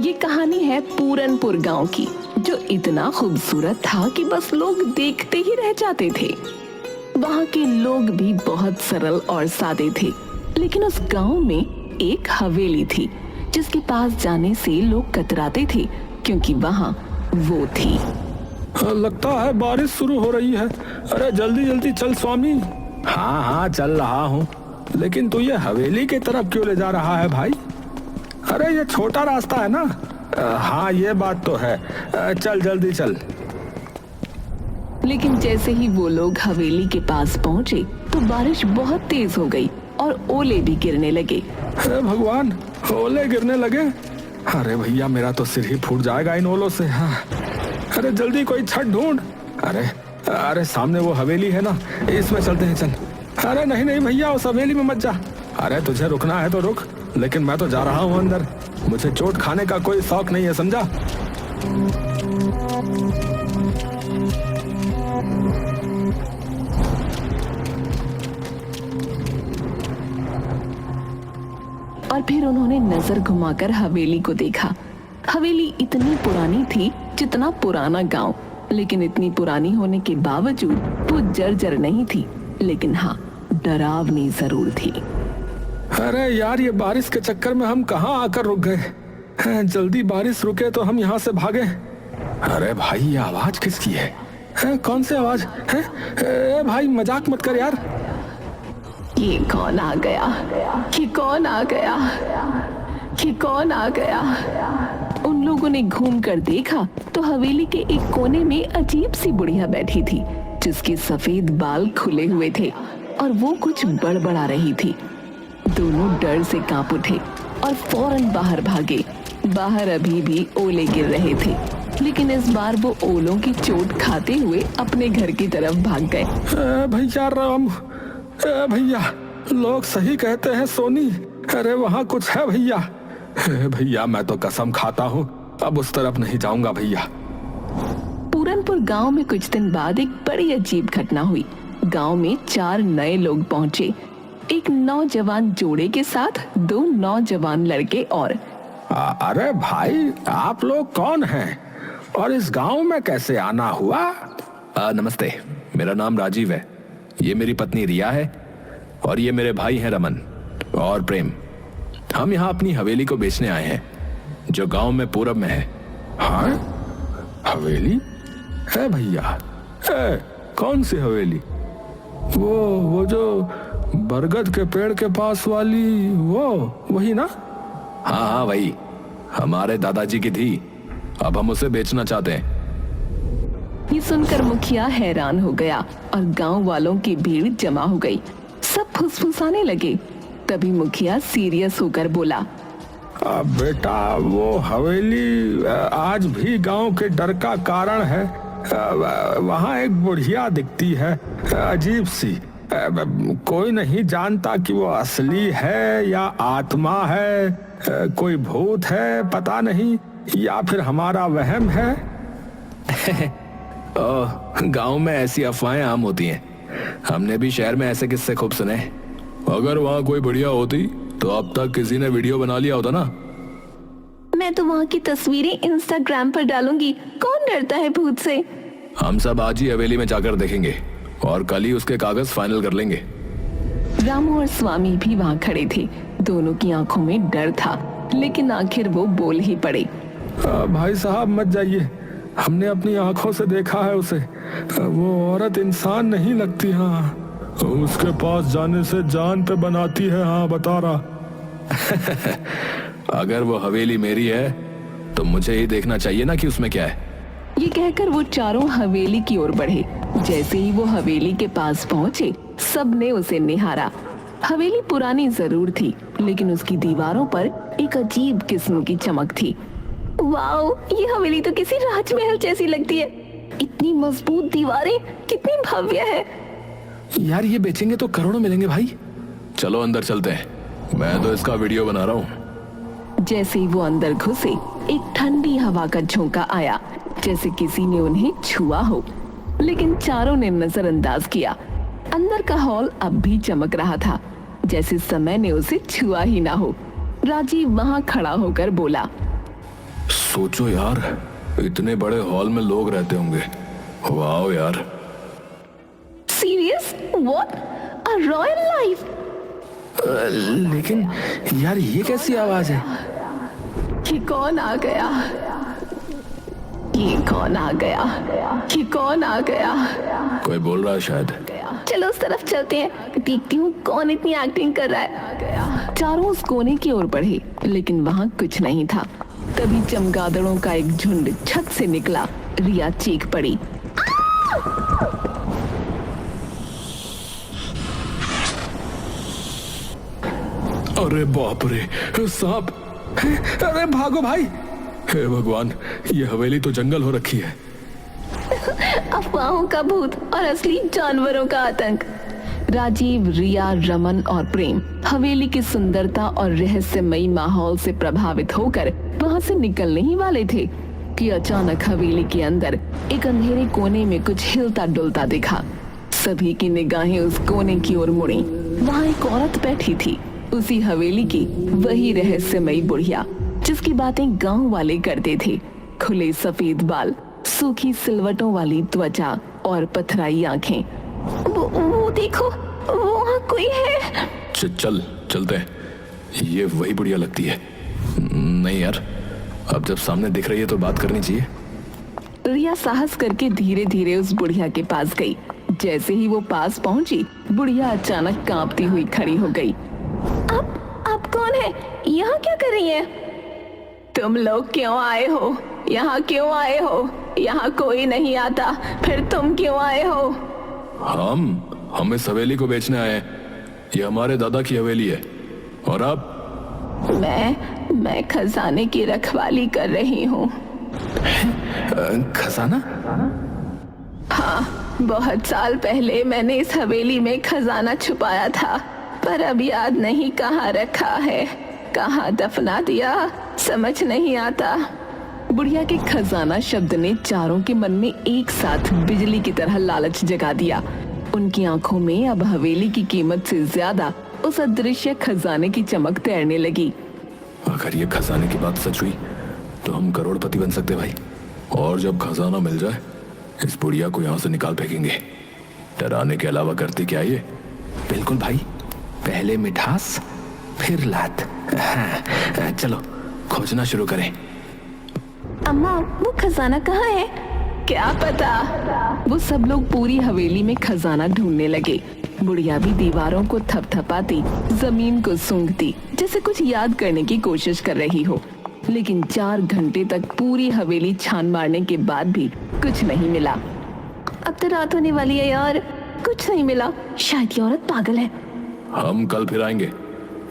ये कहानी है पूरनपुर गांव की, जो इतना खूबसूरत था कि बस लोग देखते ही रह जाते थे। वहाँ के लोग भी बहुत सरल और सादे थे, लेकिन उस गांव में एक हवेली थी जिसके पास जाने से लोग कतराते थे, क्योंकि वहाँ वो थी। लगता है बारिश शुरू हो रही है। अरे जल्दी जल्दी चल स्वामी। हाँ हाँ चल रहा हूँ, लेकिन तू ये हवेली की तरफ क्यों ले जा रहा है भाई? अरे ये छोटा रास्ता है ना। हाँ ये बात तो है। चल जल्दी चल। लेकिन जैसे ही वो लोग हवेली के पास पहुँचे तो बारिश बहुत तेज हो गई और ओले भी गिरने लगे। अरे भगवान, ओले गिरने लगे। अरे भैया मेरा तो सिर ही फूट जाएगा इन ओलों से। हाँ अरे जल्दी कोई छत ढूंढ। अरे सामने वो हवेली है ना, इसमें चलते हैं चल। अरे नहीं नहीं भैया, उस हवेली में मत जा। अरे तुझे रुकना है तो रुक, लेकिन मैं तो जा रहा हूँ अंदर। मुझे चोट खाने का कोई शौक नहीं है, समझा? और फिर उन्होंने नजर घुमाकर हवेली को देखा। हवेली इतनी पुरानी थी जितना पुराना गांव, लेकिन इतनी पुरानी होने के बावजूद वो जर्जर नहीं थी, लेकिन हाँ डरावनी जरूर थी। अरे यार, ये बारिश के चक्कर में हम कहाँ आकर रुक गए। जल्दी बारिश रुके तो हम यहाँ से भागे। अरे भाई ये आवाज किसकी है? कौन सी आवाज है? भाई मजाक मत कर यार। ये कौन आ गया? ये कौन आ गया? ये कौन आ गया? उन लोगों ने घूम कर देखा तो हवेली के एक कोने में अजीब सी बुढ़िया बैठी थी, जिसके सफेद बाल खुले हुए थे और वो कुछ बड़बड़ा रही थी। दोनों डर से कांप उठे और फौरन बाहर भागे। बाहर अभी भी ओले गिर रहे थे, लेकिन इस बार वो ओलों की चोट खाते हुए अपने घर की तरफ भाग गए। भैया राम, भैया लोग सही कहते हैं सोनी। अरे वहाँ कुछ है भैया। भैया मैं तो कसम खाता हूँ अब उस तरफ नहीं जाऊंगा भैया। पूरनपुर गांव में कुछ दिन बाद एक बड़ी अजीब घटना हुई। गांव में 4 नए लोग पहुंचे, एक नौजवान जोड़े के साथ 2 नौजवान लड़के और। अरे भाई आप लोग कौन हैं और इस गांव में कैसे आना हुआ? नमस्ते, मेरा नाम राजीव है, ये मेरी पत्नी रिया है और ये मेरे भाई हैं रमन और प्रेम। हम यहाँ अपनी हवेली को बेचने आए हैं जो गांव में पूरब में है। हाँ हवेली है भैया? कौन सी हवेली? वो जो बरगद के पेड़ के पास वाली, वही ना? हाँ हाँ वही, हमारे दादाजी की थी, अब हम उसे बेचना चाहते हैं। ये सुनकर मुखिया हैरान हो गया और गांव वालों की भीड़ जमा हो गई। सब फुसफुसाने लगे। तभी मुखिया सीरियस होकर बोला, बेटा वो हवेली आज भी गांव के डर का कारण है। वहाँ एक बुढ़िया दिखती है, अजीब सी। कोई नहीं जानता कि वो असली है या आत्मा है, कोई भूत है पता नहीं, या फिर हमारा वहम है। गांव में ऐसी अफवाहें आम होती हैं, हमने भी शहर में ऐसे किस्से खूब सुने। अगर वहाँ कोई बढ़िया होती तो अब तक किसी ने वीडियो बना लिया होता ना। मैं तो वहाँ की तस्वीरें इंस्टाग्राम पर डालूंगी, कौन डरता है भूत से। हम सब आज ही हवेली में जाकर देखेंगे और कल ही उसके कागज फाइनल कर लेंगे। रामू और स्वामी भी वहाँ खड़े थे। दोनों की आंखों में डर था, लेकिन आखिर वो बोल ही पड़े। भाई साहब मत जाइए, हमने अपनी आंखों से देखा है उसे। वो औरत इंसान नहीं लगती। हाँ उसके पास जाने से जान पे बनाती है। हाँ बता रहा। अगर वो हवेली मेरी है तो मुझे ही देखना चाहिए ना कि उसमें क्या है। ये कहकर वो चारों हवेली की ओर बढ़े। जैसे ही वो हवेली के पास पहुंचे, सबने उसे निहारा। हवेली पुरानी जरूर थी, लेकिन उसकी दीवारों पर एक अजीब किस्म की चमक थी। वाओ, ये हवेली तो किसी राजमहल जैसी लगती है। इतनी मजबूत दीवारें, कितनी भव्य है। यार ये बेचेंगे तो करोड़ों मिलेंगे भाई। चलो अंदर चलते हैं, मैं तो इसका वीडियो बना रहा हूँ। जैसे ही वो अंदर घुसे, एक ठंडी हवा का झोंका आया, जैसे किसी ने उन्हें छुआ हो, लेकिन चारों ने नजरअंदाज किया। अंदर का हॉल अब भी चमक रहा था, जैसे समय ने उसे छुआ ही ना हो। राजीव वहां खड़ा होकर बोला, सोचो यार, इतने बड़े हॉल में लोग रहते होंगे। वाह यार। Serious? What? A royal life? लेकिन यार ये कैसी आवाज है? ये कौन आ गया? ये कौन आ गया? ये कौन आ गया? कोई बोल रहा है शायद। चलो उस तरफ चलते हैं, देखती हूँ कौन इतनी एक्टिंग कर रहा है। चारों उस कोने की ओर बढ़े, लेकिन वहाँ कुछ नहीं था। तभी चमगादड़ों का एक झुंड छत से निकला। रिया चीख पड़ी। अरे बाप रे, सांप! अरे भागो भाई! हे भगवान, ये हवेली तो जंगल हो रखी है। अफवाहों का भूत और असली जानवरों का आतंक। राजीव, रिया, रमन और प्रेम हवेली की सुंदरता और रहस्यमयी माहौल से प्रभावित होकर वहां से निकलने ही वाले थे कि अचानक हवेली के अंदर एक अंधेरे कोने में कुछ हिलता डुलता दिखा। सभी की निगाहें उस कोने की ओर मुड़ी। वहां एक औरत बैठी थी, उसी हवेली की वही रहस्यमयी बुढ़िया जिसकी बातें गांव वाले करते थे। खुले सफेद बाल, सूखी सिलवटों वाली त्वचा और पथराई आंखें। वो देखो, वहाँ कोई है। चलते हैं। ये वही बुढ़िया लगती है। नहीं यार, अब जब सामने दिख रही है तो बात करनी चाहिए। रिया साहस करके धीरे धीरे उस बुढ़िया के पास गई। जैसे ही वो पास पहुंची, बुढ़िया अचानक कांपती हुई खड़ी हो गई। आप कौन है? यहाँ क्या कर रही है? तुम लोग क्यों आए हो? यहाँ क्यों आए हो? यहाँ कोई नहीं आता, फिर तुम क्यों आए हो? हम इस हवेली को बेचने आए हैं। ये हमारे दादा की हवेली है। और आप? मैं खजाने की रखवाली कर रही हूँ। खजाना? हाँ, बहुत साल पहले मैंने इस हवेली में खजाना छुपाया था, पर अब याद नहीं कहाँ रखा है, कहाँ दफना दिया, समझ नहीं आता। बुढ़िया के खजाना शब्द ने चारों के मन में एक साथ बिजली की तरह लालच जगा दिया। उनकी आंखों में अब हवेली की कीमत से ज्यादा उस अदृश्य खजाने की चमक तैरने लगी। अगर ये खजाने की बात सच हुई तो हम करोड़पति बन सकते भाई। और जब खजाना मिल जाए, इस बुढ़िया को यहाँ से निकाल फेंकेंगे। डराने के अलावा करते क्या ये? बिल्कुल भाई, पहले मिठास फिर लात। हाँ, चलो खोजना शुरू करें। अम्मा, वो खजाना कहाँ है? क्या पता। वो सब लोग पूरी हवेली में खजाना ढूंढने लगे। बुढ़िया भी दीवारों को थपथपाती, जमीन को सूंघती, जैसे कुछ याद करने की कोशिश कर रही हो। लेकिन 4 घंटे तक पूरी हवेली छान मारने के बाद भी कुछ नहीं मिला। अब तो रात होने वाली है यार, कुछ नहीं मिला। शायद ये औरत पागल है। हम कल फिर आएंगे,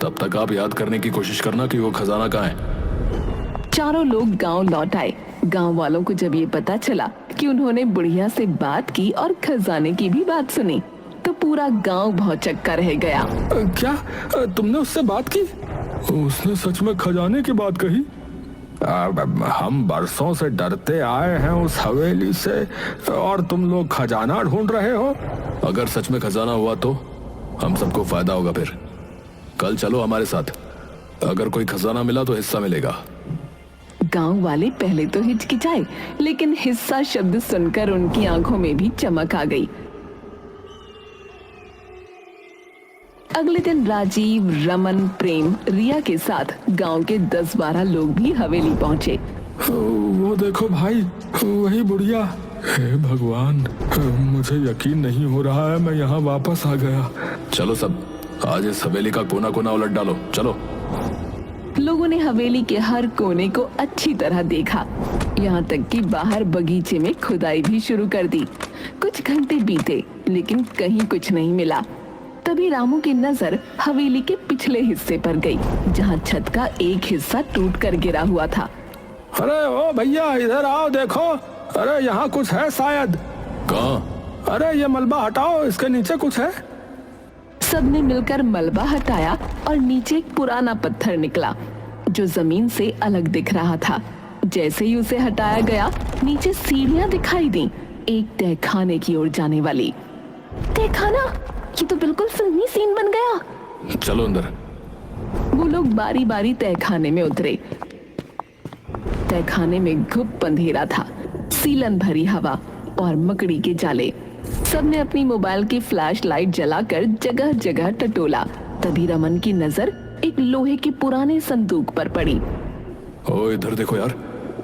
तब तक आप याद करने की कोशिश करना कि वो खजाना कहाँ है। चारों लोग गांव लौट आए। गांव वालों को जब ये पता चला कि उन्होंने बुढ़िया से बात की और खजाने की भी बात सुनी, तो पूरा गांव भौचक्का रह गया। क्या तुमने उससे बात की? उसने सच में खजाने की बात कही? हम बरसों से डरते आए हैं उस हवेली से, और तुम लोग खजाना ढूंढ रहे हो? अगर सच में खजाना हुआ तो हम सबको फायदा होगा। फिर कल चलो हमारे साथ। अगर कोई खजाना मिला तो हिस्सा मिलेगा। गांव वाले पहले तो हिचकिचाए, लेकिन हिस्सा शब्द सुनकर उनकी आंखों में भी चमक आ गई। अगले दिन राजीव, रमन, प्रेम, रिया के साथ गांव के 10-12 लोग भी हवेली पहुंचे। वो देखो भाई, वही बुढ़िया। हे भगवान, मुझे यकीन नहीं हो रहा है मैं यहाँ वापस आ गया। चलो सब, आज इस हवेली का कोना कोना उलट डालो। चलो। लोगों ने हवेली के हर कोने को अच्छी तरह देखा, यहाँ तक कि बाहर बगीचे में खुदाई भी शुरू कर दी। कुछ घंटे बीते, लेकिन कहीं कुछ नहीं मिला। तभी रामू की नजर हवेली के पिछले हिस्से पर गई, जहाँ छत का एक हिस्सा टूट कर गिरा हुआ था। अरे ओ भैया, इधर आओ, देखो। अरे यहाँ कुछ है शायद। कहाँ? अरे ये मलबा हटाओ, इसके नीचे कुछ है। सबने मिलकर मलबा हटाया और नीचे एक पुराना पत्थर निकला जो जमीन से अलग दिख रहा था। जैसे ही उसे हटाया गया, नीचे सीढ़ियां दिखाई दी, एक तहखाने की ओर जाने वाली। तहखाना? ये तो बिल्कुल फिल्मी सीन बन गया। चलो अंदर। वो लोग बारी बारी तहखाने में उतरे। तहखाने में घुप अंधेरा था, सीलन भरी हवा और मकड़ी के जाले। सबने अपनी मोबाइल की फ्लैश लाइट जलाकर जगह जगह टटोला। तभी रमन की नजर एक लोहे के पुराने संदूक पर पड़ी। ओ इधर देखो यार,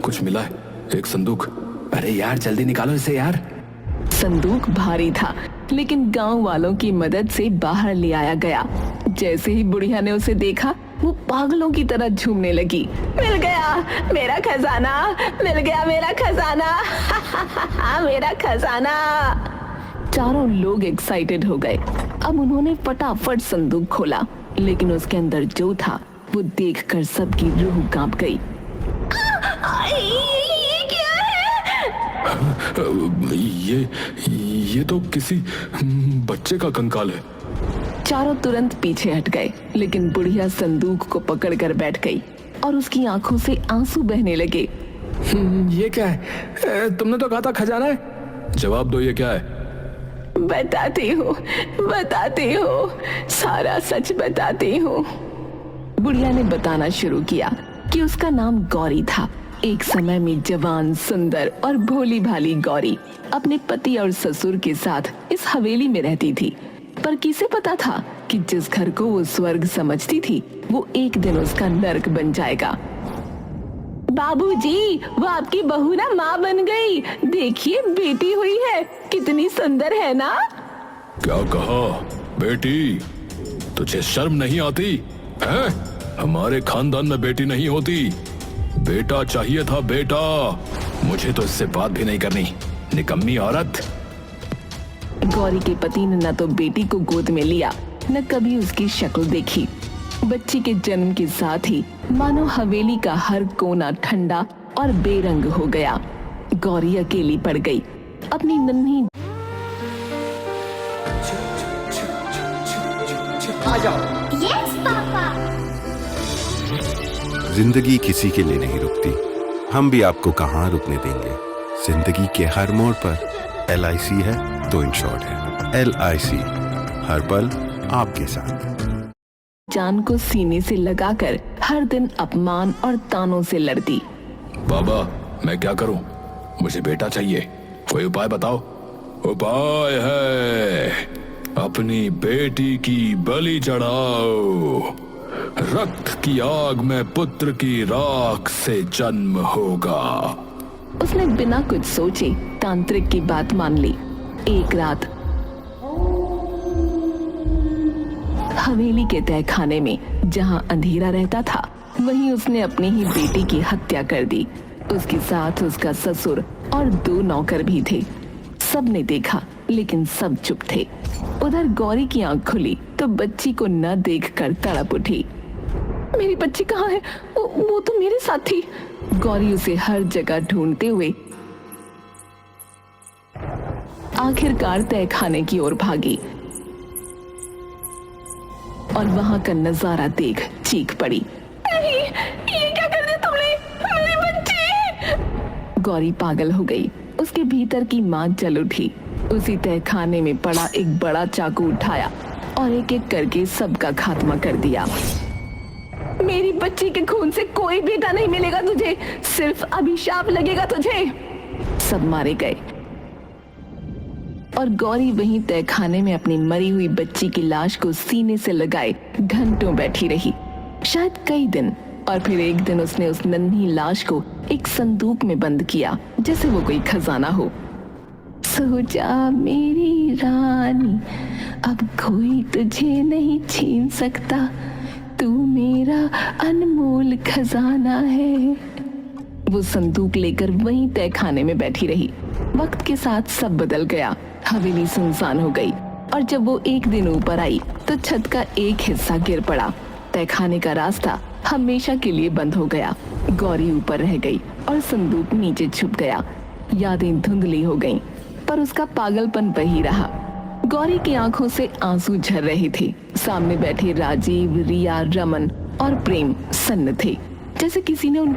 कुछ मिला है, एक संदूक। अरे यार जल्दी निकालो इसे यार। संदूक भारी था, लेकिन गांव वालों की मदद से बाहर ले आया गया। जैसे ही बुढ़िया ने उसे देखा, वो पागलों की तरह झूमने लगी। मिल गया मेरा खजाना, मिल गया मेरा खजाना, मेरा खजाना। चारों लोग एक्साइटेड हो गए। अब उन्होंने फटाफट संदूक खोला, लेकिन उसके अंदर जो था वो देखकर सबकी रूह कांप गई। ये क्या है? ये तो किसी बच्चे का कंकाल है। चारों तुरंत पीछे हट गए, लेकिन बुढ़िया संदूक को पकड़कर बैठ गई और उसकी आंखों से आंसू बहने लगे। ये क्या है? तुमने तो कहा था खजाना है। जवाब दो, ये क्या है? बताती हूँ, सारा सच बताती हूँ। बुढ़िया ने बताना शुरू किया कि उसका नाम गौरी था। एक समय में जवान, सुंदर और भोली भाली गौरी अपने पति और ससुर के साथ इस हवेली में रहती थी। पर किसे पता था कि जिस घर को वो स्वर्ग समझती थी, वो एक दिन उसका नर्क बन जाएगा। बाबूजी, वो आपकी बहू ना माँ बन गई। देखिए बेटी हुई है, कितनी सुंदर है ना। क्या कहा बेटी? तुझे शर्म नहीं आती है? हमारे खानदान में बेटी नहीं होती, बेटा चाहिए था, बेटा। मुझे तो इससे बात भी नहीं करनी, निकम्मी औरत। गौरी के पति ने न तो बेटी को गोद में लिया, न कभी उसकी शक्ल देखी। बच्ची के जन्म के साथ ही मानो हवेली का हर कोना ठंडा और बेरंग हो गया। गौरी अकेली पड़ गई। अपनी नन्ही यस पापा। जिंदगी किसी के लिए नहीं रुकती, हम भी आपको कहाँ रुकने देंगे। जिंदगी के हर मोड़ पर LIC है तो इंश्योर्ड है। LIC, हर पल आपके साथ। जान को सीने से लगाकर हर दिन अपमान और तानों से लड़ती। बाबा, मैं क्या करूं? मुझे बेटा चाहिए, कोई उपाय बताओ। उपाय है, अपनी बेटी की बलि चढ़ाओ। रक्त की आग में पुत्र की राख से जन्म होगा। उसने बिना कुछ सोचे तांत्रिक की बात मान ली। एक रात हवेली के तहखाने में जहां अंधेरा रहता था, वहीं उसने अपनी ही बेटी की हत्या कर दी। उसके साथ उसका ससुर और 2 नौकर भी थे। सबने देखा, लेकिन सब चुप थे। उधर गौरी की आंख खुली तो बच्ची को न देखकर तड़प उठी। मेरी बच्ची कहाँ है? वो तो मेरे साथ थी। गौरी उसे हर जगह ढूंढते हुए आखिरकार तहखाने की ओर भागी और वहां का नजारा देख चीख पड़ी। नहीं, ये क्या कर दिया तुमने? मेरी बच्ची! गौरी पागल हो गई। उसके भीतर की मां जल उठी। उसी तहखाने में पड़ा एक बड़ा चाकू उठाया और एक एक करके सबका खात्मा कर दिया। मेरी बच्ची के खून से कोई बेटा नहीं मिलेगा तुझे, सिर्फ अभिशाप लगेगा तुझे। सब मारे गए और गौरी वहीं तहखाने में अपनी मरी हुई बच्ची की लाश को सीने से लगाए घंटों बैठी रही, शायद कई दिन। और फिर एक दिन उसने उस नन्ही लाश को एक संदूक में बंद किया, जैसे वो कोई खजाना हो। सो जा मेरी रानी, अब कोई तुझे नहीं छीन सकता, तू मेरा अनमोल खजाना है। वो संदूक लेकर वहीं तहखाने में बैठी रही। वक्त के साथ सब बदल गया। हवेली सुनसान हो गई और जब वो एक दिन ऊपर आई तो छत का एक हिस्सा गिर पड़ा। तहखाने का रास्ता हमेशा के लिए बंद हो गया। गौरी ऊपर रह गई और संदूक नीचे छुप गया। यादें धुंधली हो गईं, पर उसका पागलपन वही रहा। गौरी की आंखों से आंसू झर रहे थे। सामने बैठे राजीव, रिया, रमन और प्रेम सन्न थे, जैसे किसी ने